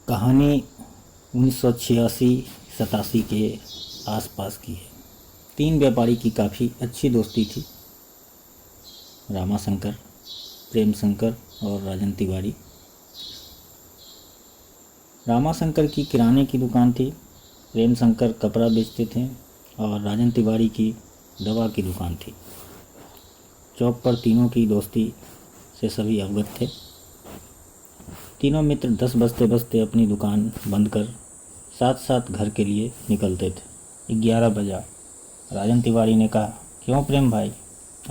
कहानी 1986-87 के आसपास की है। तीन व्यापारी की काफ़ी अच्छी दोस्ती थी। रामाशंकर, प्रेमशंकर और राजन तिवारी। रामाशंकर की किराने की दुकान थी, प्रेमशंकर कपड़ा बेचते थे और राजन तिवारी की दवा की दुकान थी। चौक पर तीनों की दोस्ती से सभी अवगत थे। तीनों मित्र 10 बजते बजते अपनी दुकान बंद कर साथ साथ घर के लिए निकलते थे। 11 बजा। राजन तिवारी ने कहा, क्यों प्रेम भाई,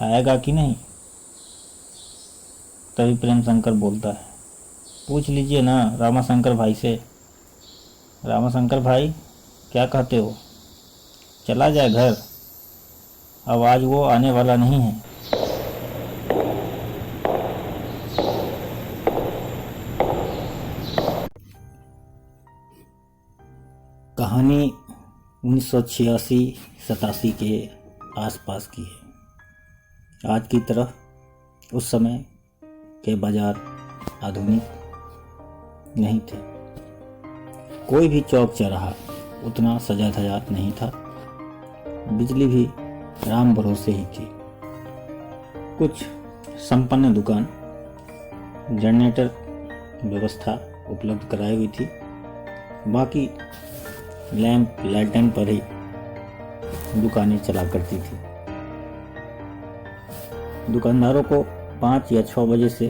आएगा कि नहीं? तभी प्रेमशंकर बोलता है, पूछ लीजिए ना रामाशंकर भाई से। रामाशंकर भाई क्या कहते हो, चला जाए घर? अब आज वो आने वाला नहीं है। कहानी 1986-87 के आसपास की है। आज की तरह उस समय के बाजार आधुनिक नहीं थे। कोई भी चौक चौराहा उतना सजा धजा नहीं था। बिजली भी राम भरोसे ही थी। कुछ संपन्न दुकान जनरेटर व्यवस्था उपलब्ध कराई हुई थी। बाकी लैंप लालटेन पर ही दुकानें चला करती थी। दुकानदारों को 5 या 6 बजे से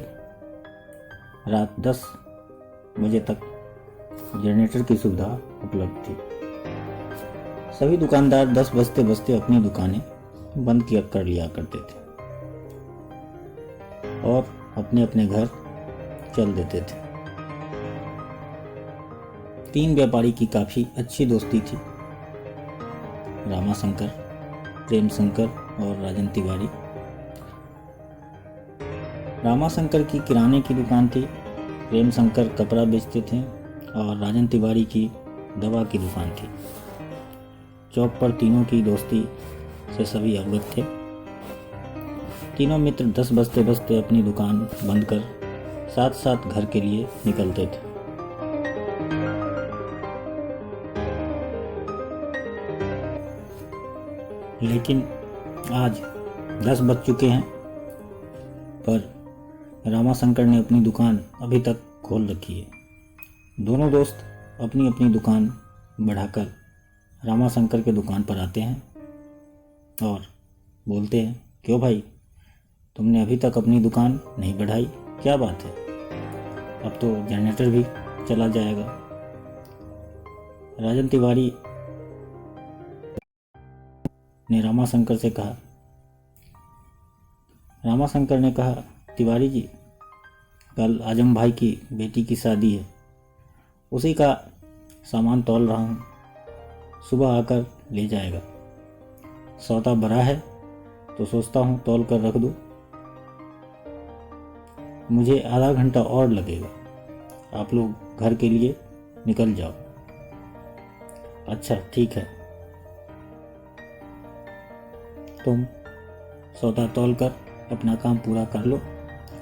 रात 10 बजे तक जनरेटर की सुविधा उपलब्ध थी। सभी दुकानदार 10 बजते बजते अपनी दुकानें बंद किया कर लिया करते थे और अपने अपने घर चल देते थे। तीन व्यापारी की काफ़ी अच्छी दोस्ती थी। रामाशंकर, प्रेमशंकर और राजन तिवारी। रामाशंकर की किराने की दुकान थी, प्रेमशंकर कपड़ा बेचते थे और राजन तिवारी की दवा की दुकान थी। चौक पर तीनों की दोस्ती से सभी अवगत थे। तीनों मित्र 10 बजते बजते अपनी दुकान बंद कर साथ साथ घर के लिए निकलते थे। लेकिन आज 10 बज चुके हैं, पर रामाशंकर ने अपनी दुकान अभी तक खोल रखी है। दोनों दोस्त अपनी अपनी दुकान बढ़ाकर रामाशंकर के दुकान पर आते हैं और बोलते हैं, क्यों भाई, तुमने अभी तक अपनी दुकान नहीं बढ़ाई, क्या बात है? अब तो जनरेटर भी चला जाएगा। राजन तिवारी ने रामाशंकर से कहा। रामाशंकर ने कहा, तिवारी जी, कल आजम भाई की बेटी की शादी है, उसी का सामान तौल रहा हूँ, सुबह आकर ले जाएगा। सौदा भरा है तो सोचता हूँ तौल कर रख दूँ। मुझे आधा घंटा और लगेगा, आप लोग घर के लिए निकल जाओ। अच्छा ठीक है, तुम सौदा तौल कर अपना काम पूरा कर लो,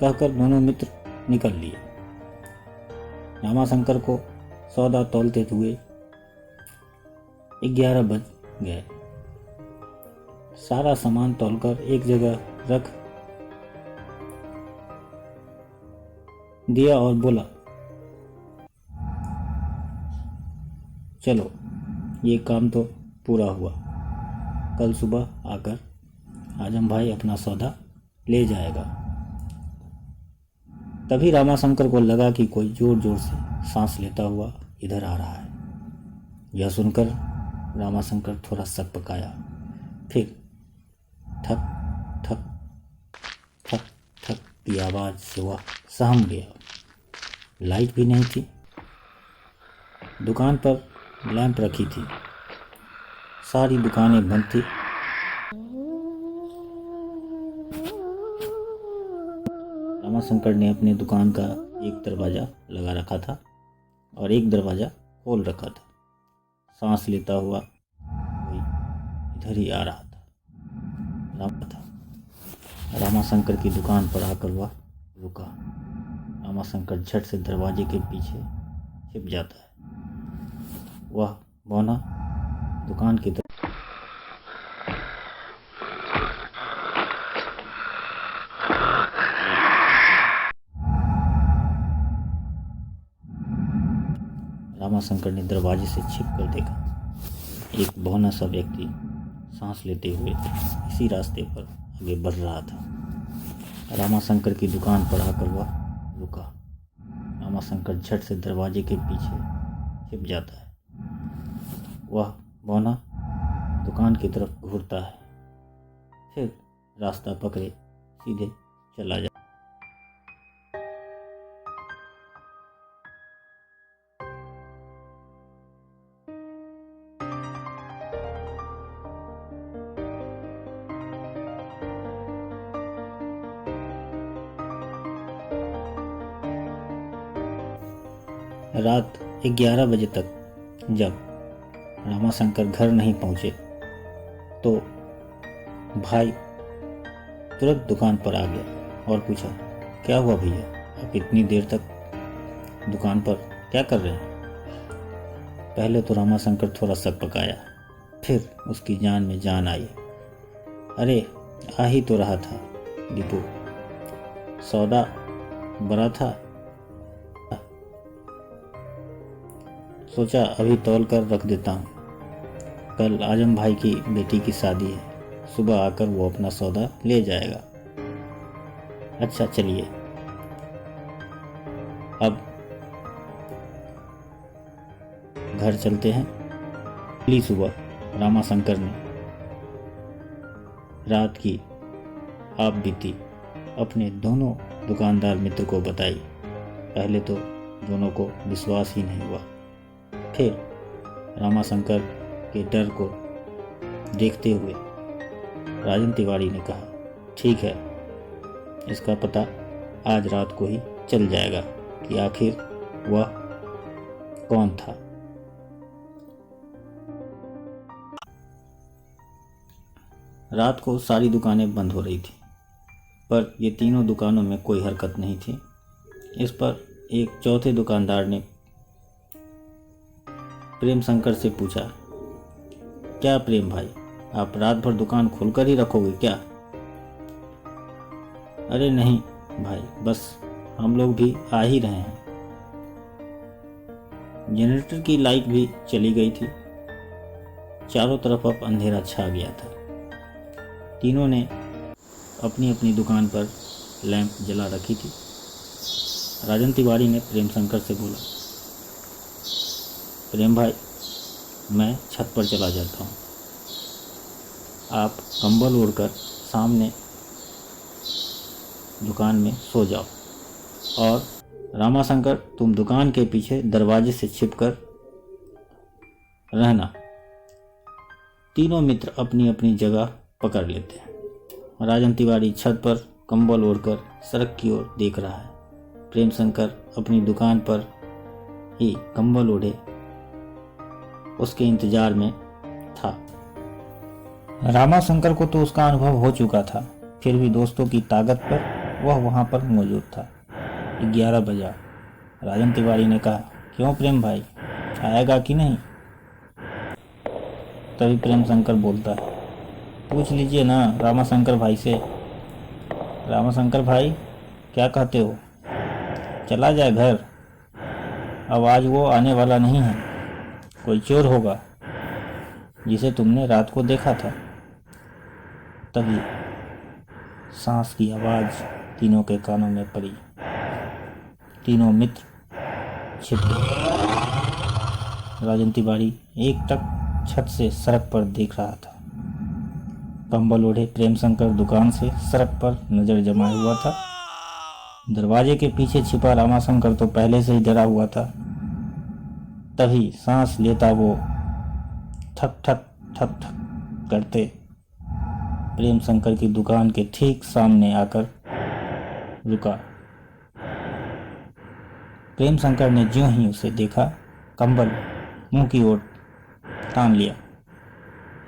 कहकर दोनों मित्र निकल लिए। रामाशंकर को सौदा तौलते हुए 11 बज गए। सारा सामान तौलकर एक जगह रख दिया और बोला, चलो ये काम तो पूरा हुआ, कल सुबह आकर आजम भाई अपना सौदा ले जाएगा। तभी रामाशंकर को लगा कि कोई जोर जोर से सांस लेता हुआ इधर आ रहा है। यह सुनकर रामाशंकर थोड़ा सक पकाया। फिर थक थक थक थक की आवाज़ से वह सहम गया। लाइट भी नहीं थी। दुकान पर लैंप रखी थी। सारी दुकानें बंद थी। रामाशंकर ने अपने दुकान का एक दरवाज़ा लगा रखा था और एक दरवाज़ा खोल रखा था। सांस लेता हुआ कोई इधर ही आ रहा था। रामाशंकर की दुकान पर आकर वह रुका। रामाशंकर झट से दरवाजे के पीछे छिप जाता है। वह बौना दुकान की तरफ रामाशंकर ने दरवाजे से छिप कर देखा। एक बौना सा व्यक्ति सांस लेते हुए इसी रास्ते पर आगे बढ़ रहा था। रामाशंकर की दुकान पर आकर वह रुका। रामाशंकर झट से दरवाजे के पीछे छिप जाता है। वह बौना दुकान की तरफ घूरता है, फिर रास्ता पकड़े सीधे चला जाता। रात 11 बजे तक जब रामाशंकर घर नहीं पहुंचे तो भाई तुरंत दुकान पर आ गया और पूछा, क्या हुआ भैया, आप इतनी देर तक दुकान पर क्या कर रहे हैं? पहले तो रामाशंकर थोड़ा सकपकाया, फिर उसकी जान में जान आई। अरे आ ही तो रहा था दीपू, सौदा बड़ा था, सोचा अभी तौल कर रख देता हूँ। कल आजम भाई की बेटी की शादी है, सुबह आकर वो अपना सौदा ले जाएगा। अच्छा चलिए, अब घर चलते हैं। अगली सुबह रामाशंकर ने रात की आप बीती अपने दोनों दुकानदार मित्र को बताई। पहले तो दोनों को विश्वास ही नहीं हुआ। फिर रामाशंकर के डर को देखते हुए राजन तिवारी ने कहा, ठीक है, इसका पता आज रात को ही चल जाएगा कि आखिर वह कौन था। रात को सारी दुकानें बंद हो रही थी, पर ये तीनों दुकानों में कोई हरकत नहीं थी। इस पर एक चौथे दुकानदार ने प्रेम शंकर से पूछा, क्या प्रेम भाई, आप रात भर दुकान खोलकर ही रखोगे क्या? अरे नहीं भाई, बस हम लोग भी आ ही रहे हैं। जनरेटर की लाइट भी चली गई थी। चारों तरफ अब अंधेरा छा गया था। तीनों ने अपनी अपनी दुकान पर लैंप जला रखी थी। राजन तिवारी ने प्रेम शंकर से बोला, प्रेम भाई, मैं छत पर चला जाता हूँ, आप कंबल ओढ़कर सामने दुकान में सो जाओ, और रामाशंकर तुम दुकान के पीछे दरवाजे से छिपकर रहना। तीनों मित्र अपनी अपनी जगह पकड़ लेते हैं। राजन तिवारी छत पर कंबल ओढ़कर सड़क की ओर देख रहा है। प्रेम शंकर अपनी दुकान पर ही कंबल ओढ़े उसके इंतजार में था। रामाशंकर को तो उसका अनुभव हो चुका था, फिर भी दोस्तों की ताकत पर वह वहां पर मौजूद था। 11 बजा। राजन तिवारी ने कहा, क्यों प्रेम भाई, आएगा कि नहीं? तभी प्रेम शंकर बोलता है, पूछ लीजिए ना रामाशंकर भाई से। रामाशंकर भाई, क्या कहते हो, चला जाए घर? अब आज वो आने वाला नहीं है, कोई चोर होगा जिसे तुमने रात को देखा था। तभी सांस की आवाज तीनों के कानों में पड़ी। तीनों मित्र छिप गए। राजन तिवारी एकटक छत से सड़क पर देख रहा था। कंबल ओढ़े प्रेम शंकर दुकान से सड़क पर नजर जमाए हुआ था। दरवाजे के पीछे छिपा रामाशंकर तो पहले से ही डरा हुआ था। तभी सांस लेता वो ठक ठक ठक ठक करते प्रेम शंकर की दुकान के ठीक सामने आकर रुका। प्रेम शंकर ने ज्यों ही उसे देखा, कंबल मुंह की ओर तान लिया,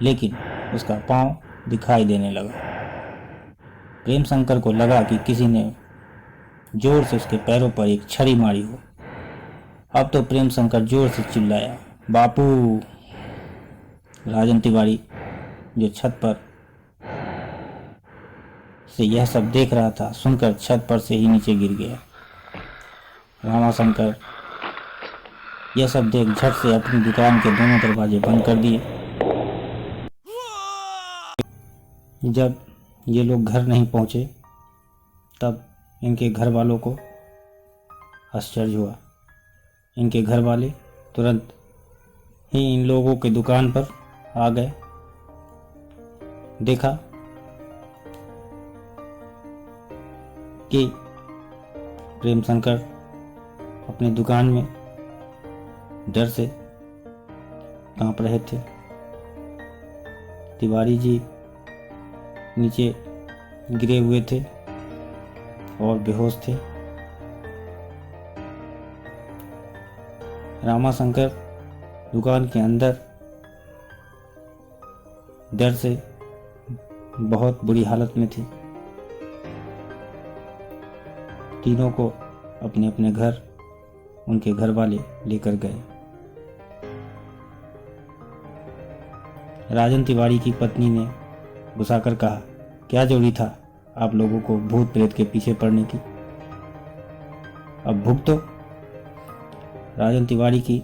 लेकिन उसका पांव दिखाई देने लगा। प्रेम शंकर को लगा कि किसी ने जोर से उसके पैरों पर एक छड़ी मारी हो। अब तो प्रेम शंकर जोर से चिल्लाया, बापू। राजन तिवारी जो छत पर से यह सब देख रहा था, सुनकर छत पर से ही नीचे गिर गया। रामाशंकर यह सब देख झट से अपनी दुकान के दोनों दरवाजे बंद कर दिए। जब ये लोग घर नहीं पहुंचे तब इनके घर वालों को आश्चर्य हुआ। इनके घर वाले तुरंत ही इन लोगों के दुकान पर आ गए। देखा कि प्रेम शंकर अपनी दुकान में डर से कांप रहे थे। तिवारी जी नीचे गिरे हुए थे और बेहोश थे। रामाशंकर दुकान के अंदर डर से बहुत बुरी हालत में थे। तीनों को अपने अपने घर उनके घर वाले लेकर गए। राजन तिवारी की पत्नी ने गुस्साकर कहा, क्या जरूरी था आप लोगों को भूत प्रेत के पीछे पड़ने की? अब भुगतो। राजन तिवारी की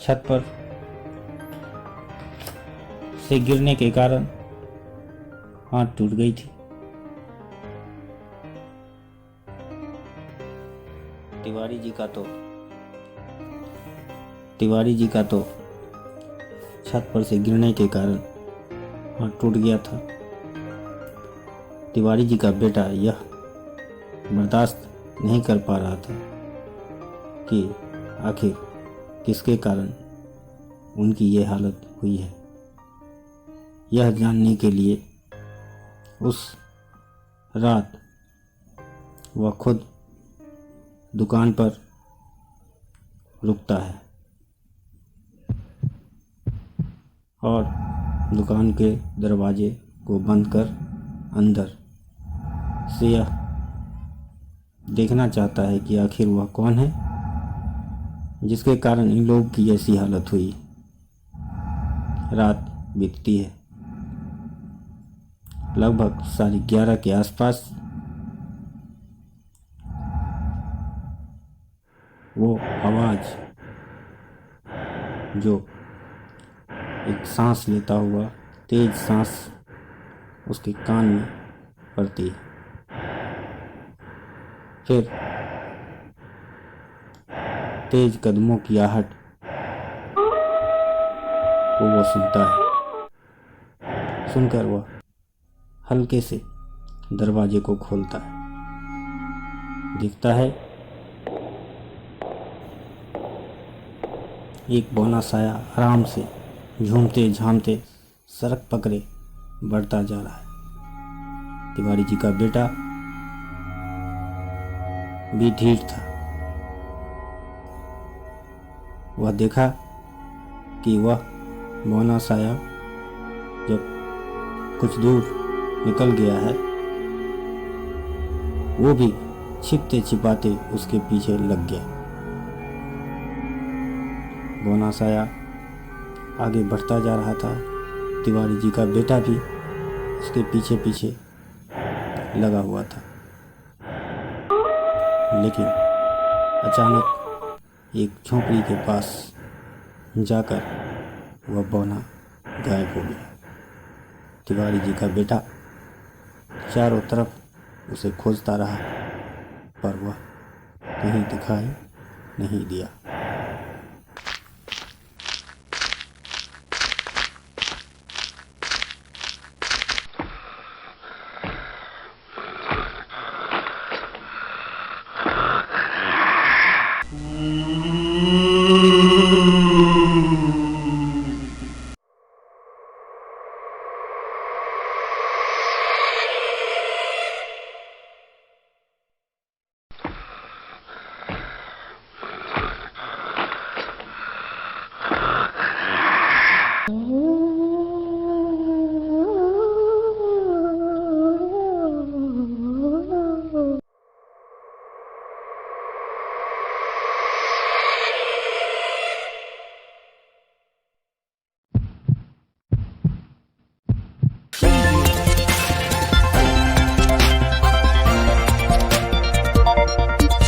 छत पर से गिरने के कारण हाथ टूट गई थी। तिवारी जी का तो छत पर से गिरने के कारण हाथ टूट गया था। तिवारी जी का बेटा यह बर्दाश्त नहीं कर पा रहा था कि आखिर किसके कारण उनकी ये हालत हुई है। यह जानने के लिए उस रात वह खुद दुकान पर रुकता है और दुकान के दरवाजे को बंद कर अंदर से यह देखना चाहता है कि आखिर वह कौन है जिसके कारण इन लोगों की ऐसी हालत हुई। रात बीतती है। लगभग 11:30 के आसपास वो आवाज जो एक सांस लेता हुआ तेज सांस उसके कान में पड़ती है। फिर तेज कदमों की आहट को वो सुनता है। सुनकर वह हल्के से दरवाजे को खोलता है। दिखता है एक बौना साया आराम से झूमते झामते सड़क पकड़े बढ़ता जा रहा है। तिवारी जी का बेटा भी ढीठ था। वह देखा कि वह बौना साया जब कुछ दूर निकल गया है, वो भी छिपते छिपाते उसके पीछे लग गया। बौना साया आगे बढ़ता जा रहा था। तिवारी जी का बेटा भी उसके पीछे पीछे लगा हुआ था। लेकिन अचानक एक झोंपड़ी के पास जाकर वह बौना गायब हो गया। तिवारी जी का बेटा चारों तरफ उसे खोजता रहा, पर वह कहीं दिखाई नहीं दिया।